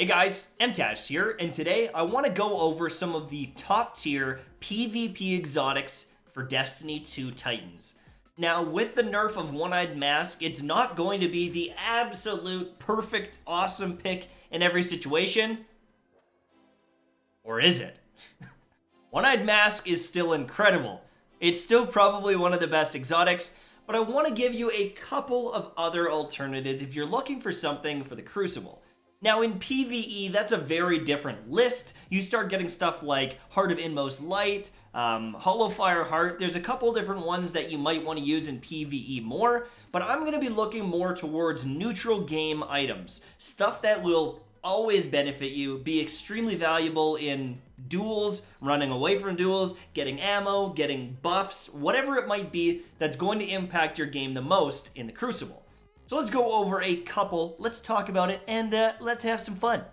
Hey guys, Antaeus here, and today I want to go over some of the top tier PvP exotics for Destiny 2 Titans. Now, with the nerf of Oneeyed Mask, it's not going to be the absolute perfect, awesome pick in every situation. Or is it? Oneeyed Mask is still incredible. It's still probably one of the best exotics, but I want to give you a couple of other alternatives if you're looking for something for the Crucible. Now in PvE, that's a very different list. You start getting stuff like Heart of Inmost Light, Hollow Fire Heart. There's a couple different ones that you might want to use in PvE more, but I'm going to be looking more towards neutral game items. Stuff that will always benefit you, be extremely valuable in duels, running away from duels, getting ammo, getting buffs, whatever it might be that's going to impact your game the most in the Crucible. So let's go over a couple, let's talk about it, and let's have some fun.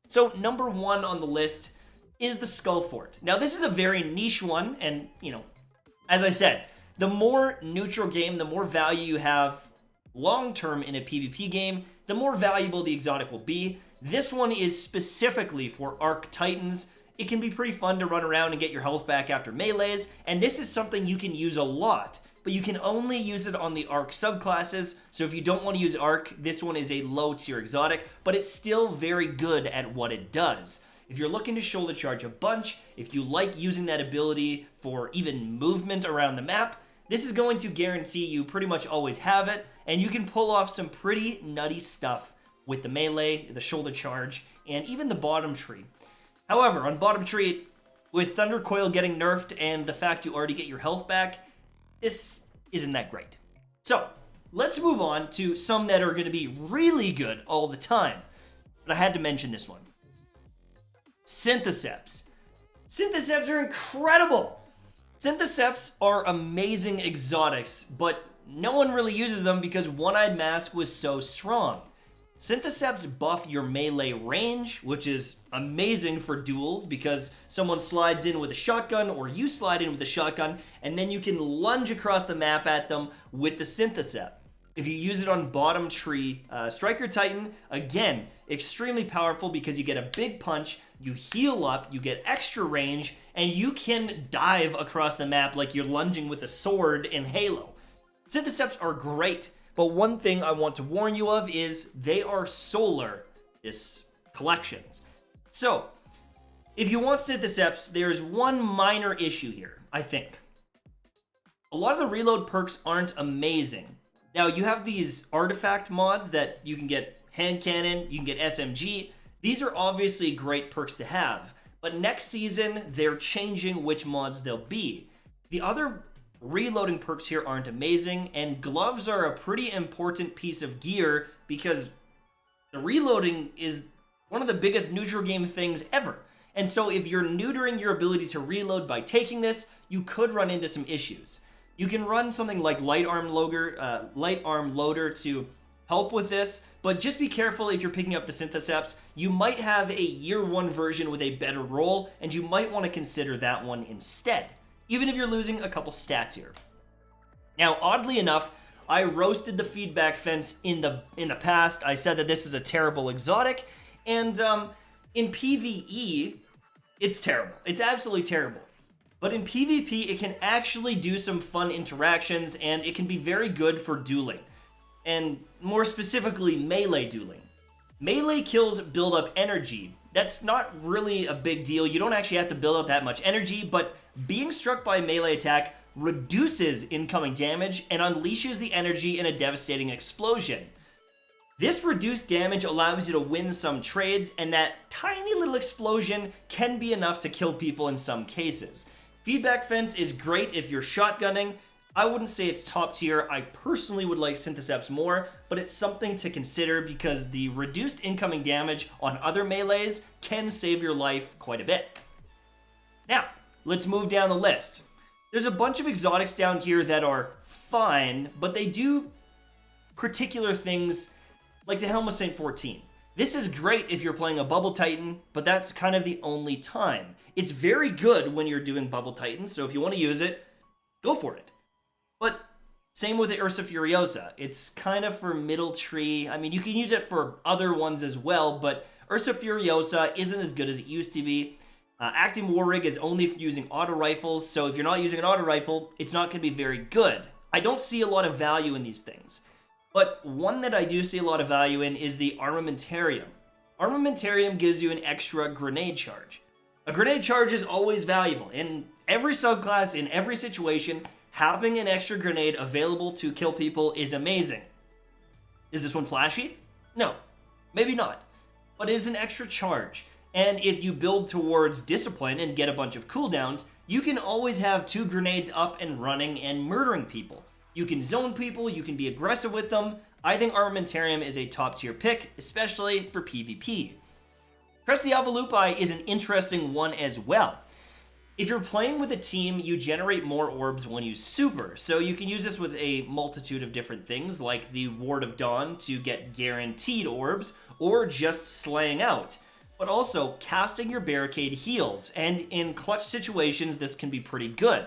So number one on the list is the Skull Fort. Now this is a very niche one, and as I said, the more neutral game, the more value you have long-term in a PvP game, the more valuable the exotic will be. This one is specifically for Arc Titans. It can be pretty fun to run around and get your health back after melees, and this is something you can use a lot. But you can only use it on the Arc subclasses, so if you don't want to use Arc, this one is a low tier exotic, but it's still very good at what it does. If you're looking to shoulder charge a bunch, if you like using that ability for even movement around the map, this is going to guarantee you pretty much always have it, and you can pull off some pretty nutty stuff with the melee, the shoulder charge, and even the bottom tree. However, on bottom tree, with Thunder Coil getting nerfed and the fact you already get your health back, this isn't that great. So, let's move on to some that are going to be really good all the time. But I had to mention this one. Synthoceps. Synthoceps are incredible! Synthoceps are amazing exotics, but no one really uses them because Oneeyed Mask was so strong. Synthoceps buff your melee range, which is amazing for duels because someone slides in with a shotgun or you slide in with a shotgun and then you can lunge across the map at them with the Synthoceps. If you use it on bottom tree Striker Titan, again, extremely powerful because you get a big punch, you heal up, you get extra range, and you can dive across the map like you're lunging with a sword in Halo. Synthoceps are great. But one thing I want to warn you of is they are solar, this collections. So, if you want Synthoceps, there's one minor issue here, I think. A lot of the reload perks aren't amazing. Now, you have these artifact mods that you can get hand cannon, you can get SMG. These are obviously great perks to have. But next season, they're changing which mods they'll be. The other reloading perks here aren't amazing, and gloves are a pretty important piece of gear because the reloading is one of the biggest neutral game things ever. And so if you're neutering your ability to reload by taking this, you could run into some issues. You can run something like light arm loader to help with this, but just be careful if you're picking up the Synthoceps. You might have a year one version with a better roll, and you might want to consider that one instead, even if you're losing a couple stats here. Now, oddly enough, I roasted the feedback fence in the past. I said that this is a terrible exotic, and in PvE, it's terrible. It's absolutely terrible. But in PvP, it can actually do some fun interactions, and it can be very good for dueling, and more specifically, melee dueling. Melee kills build up energy. That's not really a big deal. You don't actually have to build up that much energy, but being struck by a melee attack reduces incoming damage and unleashes the energy in a devastating explosion. This reduced damage allows you to win some trades, and that tiny little explosion can be enough to kill people in some cases. Feedback fence is great if you're shotgunning. I wouldn't say it's top tier. I personally would like Synthoceps more, but it's something to consider because the reduced incoming damage on other melees can save your life quite a bit. Now, let's move down the list. There's a bunch of exotics down here that are fine, but they do particular things like the Helm of Saint 14. This is great if you're playing a Bubble Titan, but that's kind of the only time. It's very good when you're doing Bubble Titan, so if you want to use it, go for it. But same with the Ursa Furiosa. It's kind of for middle tree. I mean, you can use it for other ones as well, but Ursa Furiosa isn't as good as it used to be. Acting War Rig is only for using auto rifles, so if you're not using an auto rifle, it's not going to be very good. I don't see a lot of value in these things. But one that I do see a lot of value in is the Armamentarium. Armamentarium gives you an extra grenade charge. A grenade charge is always valuable. In every subclass, in every situation, having an extra grenade available to kill people is amazing. Is this one flashy? No, maybe not. But it is an extra charge. And if you build towards discipline and get a bunch of cooldowns, you can always have 2 grenades up and running and murdering people. You can zone people, you can be aggressive with them. I think Armamentarium is a top tier pick, especially for PvP. Cresty Alpha Lupi is an interesting one as well. If you're playing with a team, you generate more orbs when you super, so you can use this with a multitude of different things, like the Ward of Dawn to get guaranteed orbs, or just slaying out. But also, casting your barricade heals, and in clutch situations, this can be pretty good.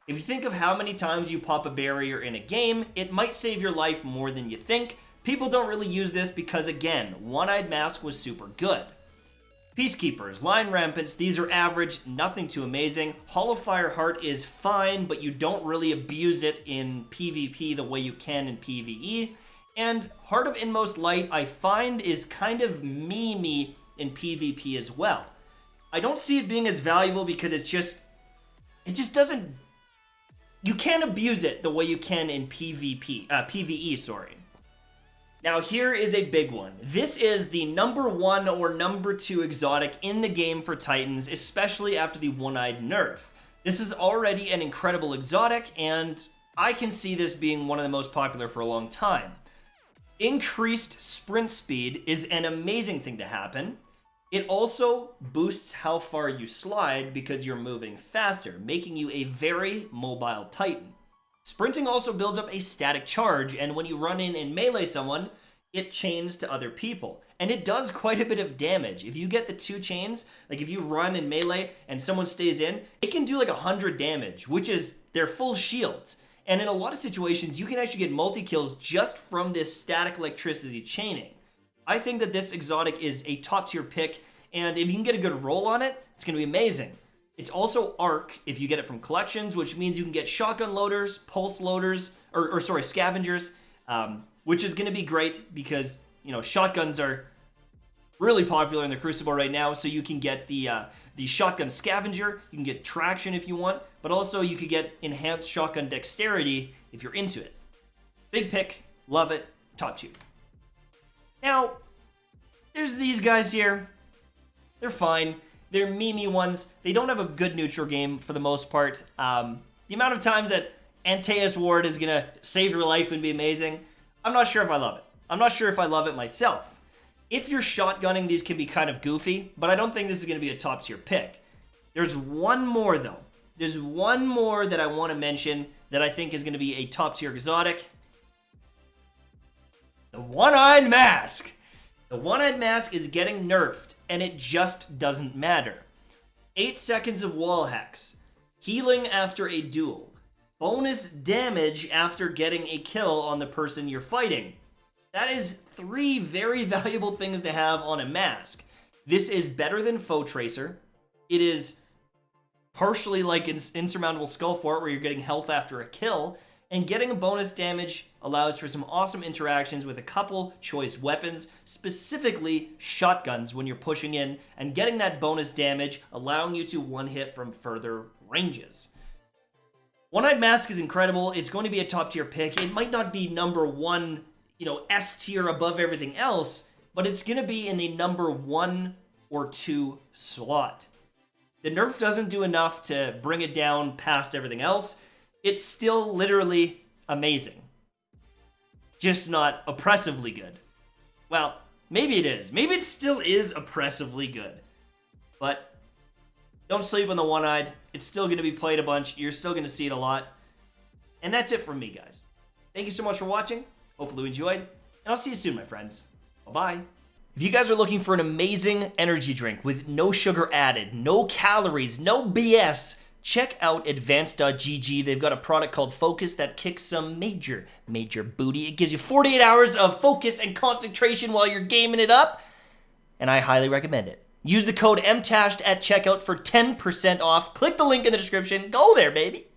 If you think of how many times you pop a barrier in a game, it might save your life more than you think. People don't really use this because, again, Oneeyed Mask was super good. Peacekeepers, Line Rampants, these are average, nothing too amazing. Hollow Fire Heart is fine, but you don't really abuse it in PvP the way you can in PvE. And Heart of Inmost Light, I find, is kind of memey in PvP as well. I don't see it being as valuable because it just doesn't, you can't abuse it the way you can in PvE, sorry. Now here is a big one. This is the number 1 or number 2 exotic in the game for Titans, especially after the One-Eyed nerf. This is already an incredible exotic, and I can see this being one of the most popular for a long time. Increased sprint speed is an amazing thing to happen. It also boosts how far you slide because you're moving faster, making you a very mobile Titan. Sprinting also builds up a static charge, and when you run in and melee someone, it chains to other people. And it does quite a bit of damage. If you get the 2 chains, like if you run in melee and someone stays in, it can do like 100 damage, which is their full shields. And in a lot of situations, you can actually get multi-kills just from this static electricity chaining. I think that this exotic is a top tier pick, and if you can get a good roll on it, it's going to be amazing. It's also arc if you get it from collections, which means you can get shotgun loaders, pulse loaders, or scavengers, which is going to be great because, you know, shotguns are really popular in the Crucible right now, so you can get the shotgun scavenger, you can get traction if you want, but also you could get enhanced shotgun dexterity if you're into it. Big pick, love it, top 2. Now, there's these guys here. They're fine. They're memey ones. They don't have a good neutral game for the most part. The amount of times that Antaeus Ward is going to save your life and be amazing, I'm not sure if I love it. I'm not sure if I love it myself. If you're shotgunning, these can be kind of goofy, but I don't think this is going to be a top tier pick. There's one more, though. There's one more that I want to mention that I think is going to be a top tier exotic. The One-Eyed Mask. The One-Eyed Mask is getting nerfed, and it just doesn't matter. 8 seconds of wall hacks. Healing after a duel. Bonus damage after getting a kill on the person you're fighting. That is 3 very valuable things to have on a mask. This is better than Foe Tracer. It is partially like Insurmountable Skull Fort, where you're getting health after a kill. And getting a bonus damage allows for some awesome interactions with a couple choice weapons, specifically shotguns when you're pushing in, and getting that bonus damage, allowing you to one-hit from further ranges. One-Eyed Mask is incredible. It's going to be a top-tier pick. It might not be number 1, S tier above everything else, but it's going to be in the number 1 or 2 slot. The nerf doesn't do enough to bring it down past everything else. It's still literally amazing. Just not oppressively good. Well, maybe it is. Maybe it still is oppressively good. But don't sleep on the One-Eyed. It's still going to be played a bunch. You're still going to see it a lot. And that's it from me, guys. Thank you so much for watching. Hopefully you enjoyed. And I'll see you soon, my friends. Bye-bye. If you guys are looking for an amazing energy drink with no sugar added, no calories, no BS, check out advanced.gg. They've got a product called Focus that kicks some major booty. It gives you 48 hours of focus and concentration while you're gaming it up. and I highly recommend it. Use the code MTASHED at checkout for 10% off. Click the link in the description. Go there, baby.